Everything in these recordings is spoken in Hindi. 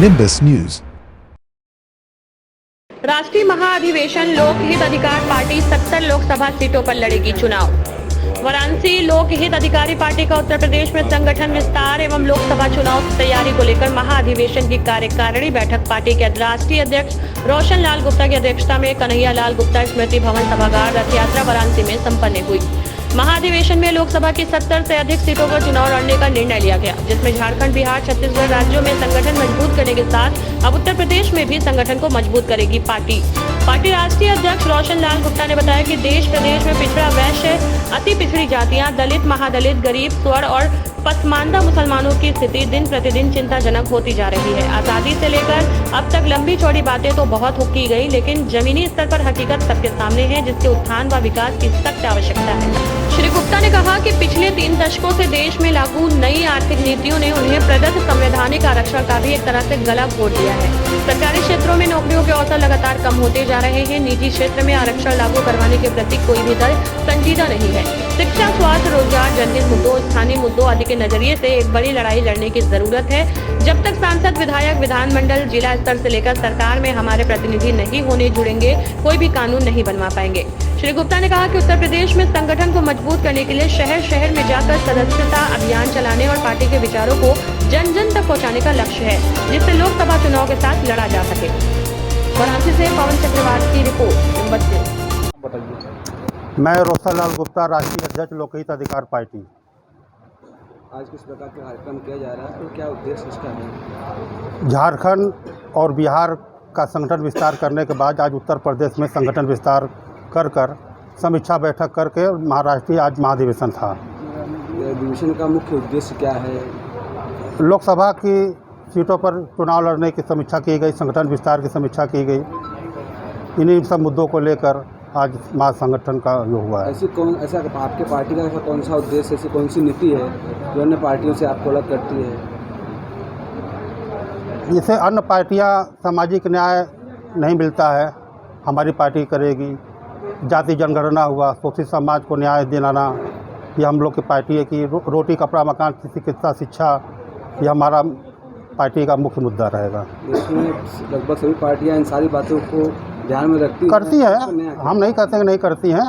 Nimbus News। राष्ट्रीय महाअधिवेशन लोकहित अधिकार पार्टी 70 लोकसभा सीटों पर लड़ेगी चुनाव। वाराणसी लोकहित अधिकारी पार्टी का उत्तर प्रदेश में संगठन विस्तार एवं लोकसभा चुनाव की तैयारी को लेकर महाअधिवेशन की कार्यकारिणी बैठक पार्टी के राष्ट्रीय अध्यक्ष रोशन लाल गुप्ता की अध्यक्षता में कन्हैया लाल गुप्ता स्मृति भवन सभागार रथ यात्रा वाराणसी में संपन्न हुई। महाअधिवेशन में लोकसभा की 70 से अधिक सीटों पर चुनाव लड़ने का निर्णय लिया गया, जिसमें झारखंड, बिहार, छत्तीसगढ़ राज्यों में संगठन मजबूत करने के साथ अब उत्तर प्रदेश में भी संगठन को मजबूत करेगी पार्टी। राष्ट्रीय अध्यक्ष रोशन लाल गुप्ता ने बताया कि देश प्रदेश में पिछड़ा, वैश्य, अति पिछड़ी जातियां, दलित, महादलित, गरीब, स्वर्ण और पसमानदा मुसलमानों की स्थिति दिन प्रतिदिन चिंताजनक होती जा रही है। आजादी से लेकर अब तक लंबी चौड़ी बातें तो बहुत की गई, लेकिन जमीनी स्तर पर हकीकत सबके सामने है, जिसके उत्थान व विकास की सख्त आवश्यकता है। श्री गुप्ता ने कहा कि पिछले 3 दशकों से देश में लागू नई आर्थिक नीतियों ने उन्हें प्रदत्त संवैधानिक आरक्षण का भी एक तरह से गला घोट दिया है। सरकारी क्षेत्रों में नौकरियों के अवसर लगातार कम होते जा रहे हैं। निजी क्षेत्र में आरक्षण लागू करवाने के प्रति कोई भी दल संजीदा नहीं है। शिक्षा, स्वास्थ्य, रोजगार, जनहित मुद्दों, स्थानीय मुद्दों आदि के नजरिए से एक बड़ी लड़ाई लड़ने की जरूरत है। जब तक सांसद, विधायक, विधानमंडल, जिला स्तर से लेकर सरकार में हमारे प्रतिनिधि नहीं होने जुड़ेंगे, कोई भी कानून नहीं बनवा पाएंगे। श्री गुप्ता ने कहा कि उत्तर प्रदेश में संगठन को मजबूत करने के लिए शहर शहर में जाकर सदस्यता अभियान चलाने और पार्टी के विचारों को जन जन तक पहुंचाने का लक्ष्य है, जिससे लोकसभा चुनाव के साथ लड़ा जा सके। वाराणसी से पवन चक्रवात की रिपोर्ट। मैं रोशन लाल गुप्ता, राष्ट्रीय अध्यक्ष लोकहित अधिकार पार्टी। आज किस प्रकार का कार्यक्रम किया जा रहा है और क्या उद्देश्य इसका है? झारखंड और बिहार का संगठन विस्तार करने के बाद आज उत्तर प्रदेश में संगठन विस्तार कर समीक्षा बैठक करके महाराष्ट्रीय आज महाधिवेशन था। अधिवेशन का मुख्य उद्देश्य क्या है? लोकसभा की सीटों पर चुनाव लड़ने की समीक्षा की गई, संगठन विस्तार की समीक्षा की गई। इन्हीं सब मुद्दों को लेकर आज महासंगठन का ये हुआ है। ऐसा आपके पार्टी का ऐसा कौन सा उद्देश्य, ऐसी कौन सी नीति है जो अन्य पार्टियों से आपको अलग करती है? जैसे अन्य पार्टियां सामाजिक न्याय नहीं मिलता है, हमारी पार्टी करेगी। जाति जनगणना हुआ, शोषित समाज को न्याय दिलाना, ये हम लोग की पार्टी है कि रोटी, कपड़ा, मकान, चिकित्सा, शिक्षा, ये हमारा पार्टी का मुख्य मुद्दा रहेगा। इसमें लगभग सभी पार्टियां इन सारी बातों को ध्यान में करती है। हम नहीं कहते कि नहीं करती हैं,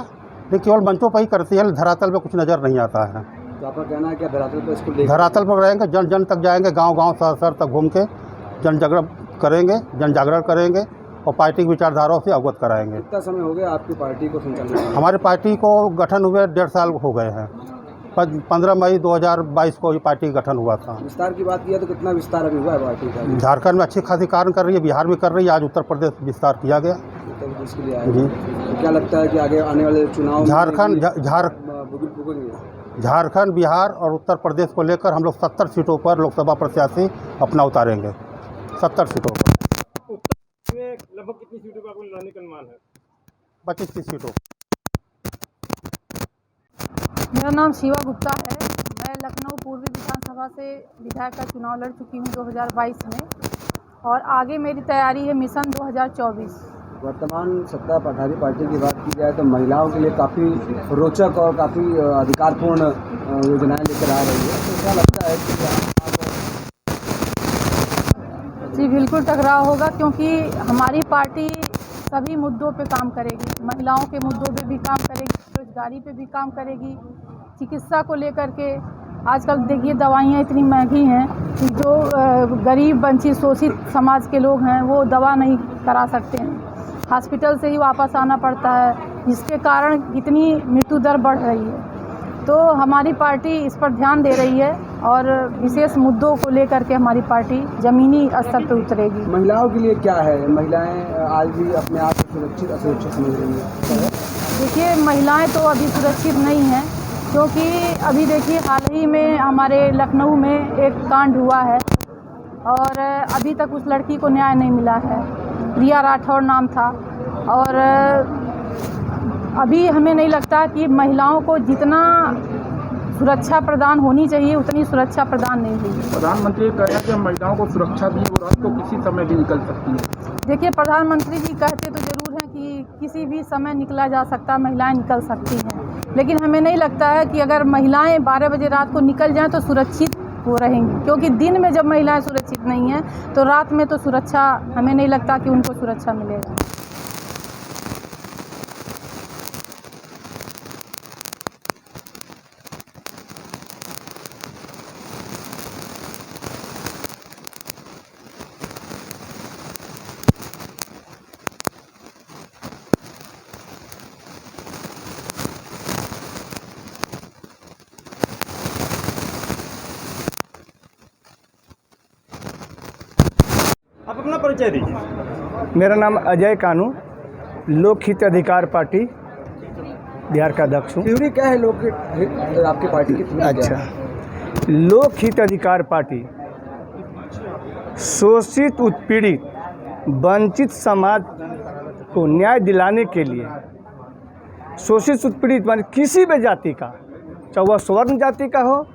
लेकिन केवल मंचों पर ही करती है, धरातल पर कुछ नज़र नहीं आता है। तो आपका कहना है कि धरातल पर इसको धरातल पर रहेंगे, जन जन तक जाएंगे, गांव-गांव, शहर तक घूम के जन जागरण करेंगे और पार्टी की विचारधाराओं से अवगत कराएंगे। कितना समय हो गया आपकी पार्टी को संचालित? हमारी पार्टी को गठन हुए 1.5 साल हो गए हैं। 15 मई 2022 को ये पार्टी का गठन हुआ था। विस्तार की बात किया तो कितना विस्तार अभी हुआ है पार्टी का? झारखंड में अच्छी खासी कार्य कर रही है, बिहार में कर रही है, आज उत्तर प्रदेश विस्तार किया गया। उत्तर प्रदेश के लिए आए जी। तो क्या लगता है कि आगे आने वाले चुनाव झारखंड, बिहार और उत्तर प्रदेश को लेकर हम लोग 70 सीटों पर लोकसभा प्रत्याशी अपना उतारेंगे। 70 सीटों पर लगभग कितनी सीटों का लाने का अनुमान है? 25-30 सीटों। मेरा नाम शिवा गुप्ता है। मैं लखनऊ पूर्वी विधानसभा से विधायक का चुनाव लड़ चुकी हूँ 2022 में, और आगे मेरी तैयारी है मिशन 2024। वर्तमान सत्ता पधारी पार्टी की बात की जाए तो महिलाओं के लिए काफ़ी रोचक और काफ़ी अधिकारपूर्ण योजनाएं लेकर आ रही है, तो क्या लगता है कि जी बिल्कुल टकराव होगा, क्योंकि हमारी पार्टी सभी मुद्दों पे काम करेगी। महिलाओं के मुद्दों पे भी काम करेगी, रोजगारी पे भी काम करेगी, चिकित्सा को लेकर के। आजकल देखिए दवाइयाँ इतनी महंगी हैं कि जो गरीब, वंचित, शोषित समाज के लोग हैं वो दवा नहीं करा सकते हैं, हॉस्पिटल से ही वापस आना पड़ता है, जिसके कारण इतनी मृत्यु दर बढ़ रही है। तो हमारी पार्टी इस पर ध्यान दे रही है और विशेष मुद्दों को लेकर के हमारी पार्टी ज़मीनी स्तर पर उतरेगी। महिलाओं के लिए क्या है? महिलाएं आज भी अपने आप को सुरक्षित असुरक्षित समझ रही हैं? देखिए महिलाएं तो अभी सुरक्षित नहीं हैं, क्योंकि अभी देखिए हाल ही में हमारे लखनऊ में एक कांड हुआ है और अभी तक उस लड़की को न्याय नहीं मिला है। प्रिया राठौर नाम था, और अभी हमें नहीं लगता कि महिलाओं को जितना सुरक्षा प्रदान होनी चाहिए उतनी सुरक्षा प्रदान नहीं हुई। प्रधानमंत्री कह रहे हैं कि महिलाओं को सुरक्षा दी और रात को किसी समय भी निकल सकती है। देखिए प्रधानमंत्री जी कहते तो ज़रूर हैं कि किसी भी समय निकला जा सकता है, महिलाएं निकल सकती हैं, लेकिन हमें नहीं लगता है कि अगर महिलाएं 12 बजे रात को निकल जाएं तो सुरक्षित वो रहेंगी, क्योंकि दिन में जब महिलाएं सुरक्षित नहीं हैं तो रात में तो सुरक्षा हमें नहीं लगता कि उनको सुरक्षा मिलेगा। आप अपना परिचय दीजिए। मेरा नाम अजय कानू, लोक हित अधिकार पार्टी बिहार का अध्यक्ष हूँ। थ्योरी क्या है लोग आपकी पार्टी की? अच्छा, लोक हित अधिकार पार्टी शोषित, उत्पीड़ित, वंचित समाज को न्याय दिलाने के लिए, शोषित उत्पीड़ित मान किसी भी जाति का, चाहे वह स्वर्ण जाति का हो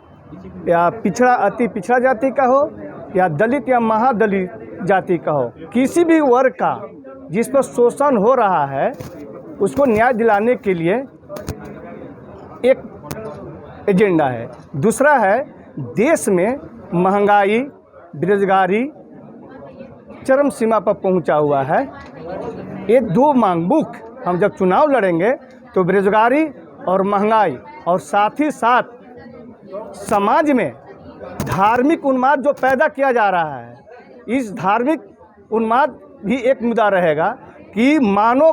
या पिछड़ा अति पिछड़ा जाति का हो या दलित या महादलित जाति का हो, किसी भी वर्ग का जिस पर शोषण हो रहा है उसको न्याय दिलाने के लिए एक एजेंडा है। दूसरा है, देश में महंगाई, बेरोजगारी चरम सीमा पर पहुंचा हुआ है। ये दो मांगमुख हम जब चुनाव लड़ेंगे तो बेरोजगारी और महंगाई, और साथ ही साथ समाज में धार्मिक उन्माद जो पैदा किया जा रहा है, इस धार्मिक उन्माद भी एक मुद्दा रहेगा कि मानव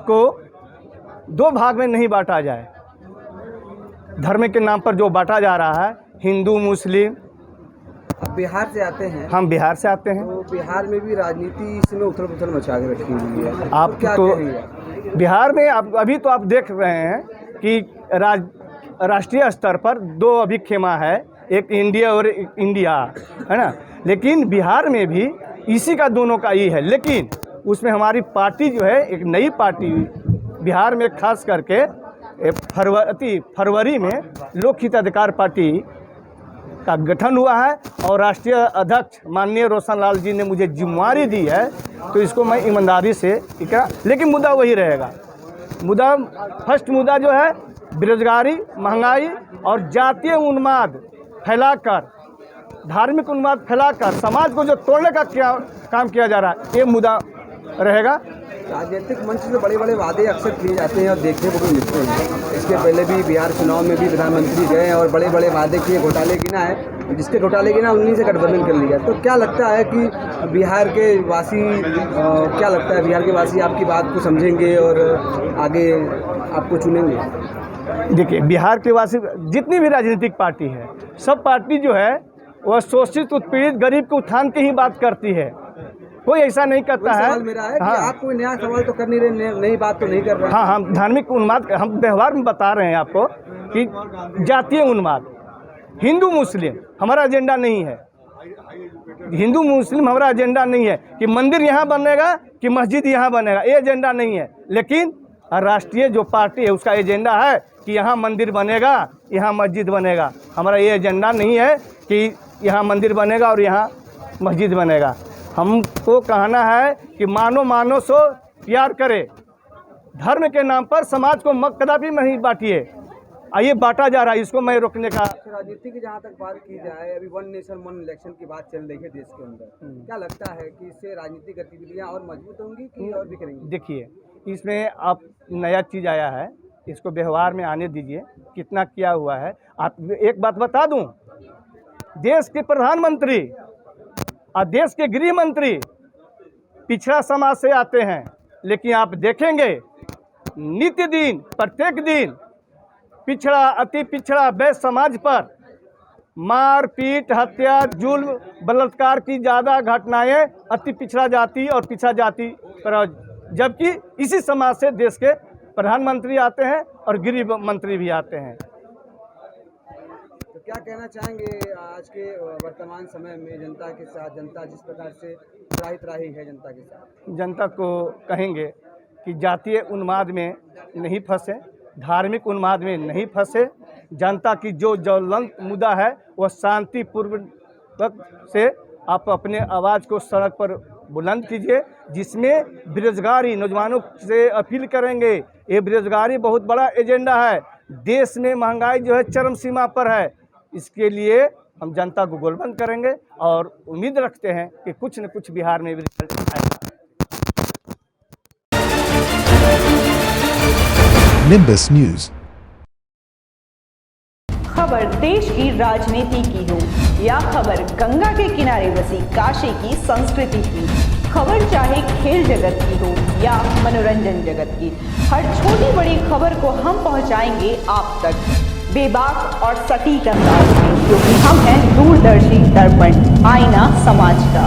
को दो भाग में नहीं बांटा जाए। धर्म के नाम पर जो बांटा जा रहा है, हिंदू मुस्लिम। आप बिहार से आते हैं? हम बिहार से आते हैं। तो बिहार में भी राजनीति इसमें उथल पुथल मचा के रखी हुई है, आप क्या तो कहेंगे? बिहार में अभी तो आप देख रहे हैं कि राष्ट्रीय स्तर पर दो अभी खेमा है, एक इंडिया और एक इंडिया, है ना। लेकिन बिहार में भी इसी का दोनों का ही है, लेकिन उसमें हमारी पार्टी जो है एक नई पार्टी बिहार में खास करके फरवरी में लोक हित अधिकार पार्टी का गठन हुआ है और राष्ट्रीय अध्यक्ष माननीय रोशन लाल जी ने मुझे जिम्मेवारी दी है, तो इसको मैं ईमानदारी से लेकिन मुद्दा वही रहेगा। मुद्दा फर्स्ट मुद्दा जो है बेरोजगारी, महंगाई और जातीय उन्माद फैलाकर, धार्मिक उन्माद फैलाकर समाज को जो तोड़ने का काम किया जा रहा है, ये मुद्दा रहेगा। राजनीतिक मंच से बड़े बड़े वादे अक्सर किए जाते हैं और देखने को भी मिलते हैं। इसके पहले भी बिहार चुनाव में भी प्रधानमंत्री गए और बड़े बड़े वादे किए, घोटाले गिना है, जिसके घोटाले गिना उन्हीं से गठबंधन कर लिया। तो क्या लगता है कि बिहार के वासी बिहार के वासी आपकी बात को समझेंगे और आगे आपको चुनेंगे? देखिए, बिहार के वासी जितनी भी राजनीतिक पार्टी है, सब पार्टी जो है वह शोषित, उत्पीड़ित, गरीब के उत्थान की ही बात करती है। कोई ऐसा नहीं करता है। सवाल मेरा है कि आप कोई नया सवाल तो कर नहीं रहे, नई बात तो नहीं कर रहे। हाँ, हम धार्मिक उन्माद, हम व्यवहार में बता रहे हैं आपको कि जातीय उन्माद, हिंदू मुस्लिम हमारा एजेंडा नहीं है। हिंदू मुस्लिम हमारा एजेंडा नहीं है कि मंदिर यहाँ बनेगा कि मस्जिद यहाँ बनेगा, ये एजेंडा नहीं है। लेकिन राष्ट्रीय जो पार्टी है उसका एजेंडा है कि यहाँ मंदिर बनेगा, यहाँ मस्जिद बनेगा। हमारा ये एजेंडा नहीं है कि यहाँ मंदिर बनेगा और यहाँ मस्जिद बनेगा। हमको कहना है कि मानो सो प्यार करे, धर्म के नाम पर समाज को कदापि नहीं बांटिए। ये बांटा जा रहा है, इसको मैं रोकने का। राजनीति की जहाँ तक बात की जाए, अभी वन नेशन वन इलेक्शन की बात चल रही है देश के अंदर, क्या लगता है कि इससे राजनीतिक गतिविधियाँ और मजबूत होंगी कि और भी करेंगी? देखिए, इसमें अब नया चीज़ आया है, इसको व्यवहार में आने दीजिए। कितना किया हुआ है, आप एक बात बता दूं, देश के प्रधानमंत्री और देश के गृह मंत्री पिछड़ा समाज से आते हैं, लेकिन आप देखेंगे नित्य दिन, प्रत्येक दिन पिछड़ा, अति पिछड़ा वैश्य समाज पर मारपीट, हत्या, जुल्म, बलात्कार की ज़्यादा घटनाएं अति पिछड़ा जाति और पिछड़ा जाति पर, जबकि इसी समाज से देश के प्रधानमंत्री आते हैं और गृह मंत्री भी आते हैं। तो क्या कहना चाहेंगे आज के वर्तमान समय में जनता के साथ, जनता जिस प्रकार से त्राही है जनता के साथ? जनता को कहेंगे कि जातीय उन्माद में नहीं फंसे, धार्मिक उन्माद में नहीं फंसे। जनता की जो ज्वलंत मुद्दा है वह शांतिपूर्वक से आप अपने आवाज़ को सड़क पर बुलंद कीजिए, जिसमें बेरोजगारी, नौजवानों से अपील करेंगे। ये बेरोजगारी बहुत बड़ा एजेंडा है। देश में महंगाई जो है चरम सीमा पर है, इसके लिए हम जनता को गोलबंद करेंगे और उम्मीद रखते हैं कि कुछ न कुछ बिहार में भी रिजल्ट आएगा। Nimbus News। खबर देश की राजनीति की हो या खबर गंगा के किनारे बसी काशी की संस्कृति की, खबर चाहे खेल जगत की हो या मनोरंजन जगत की, हर छोटी बड़ी खबर को हम पहुंचाएंगे आप तक बेबाक और सटीक अंदाज में, क्योंकि हम हैं दूरदर्शी दर्पण, आईना समाज का।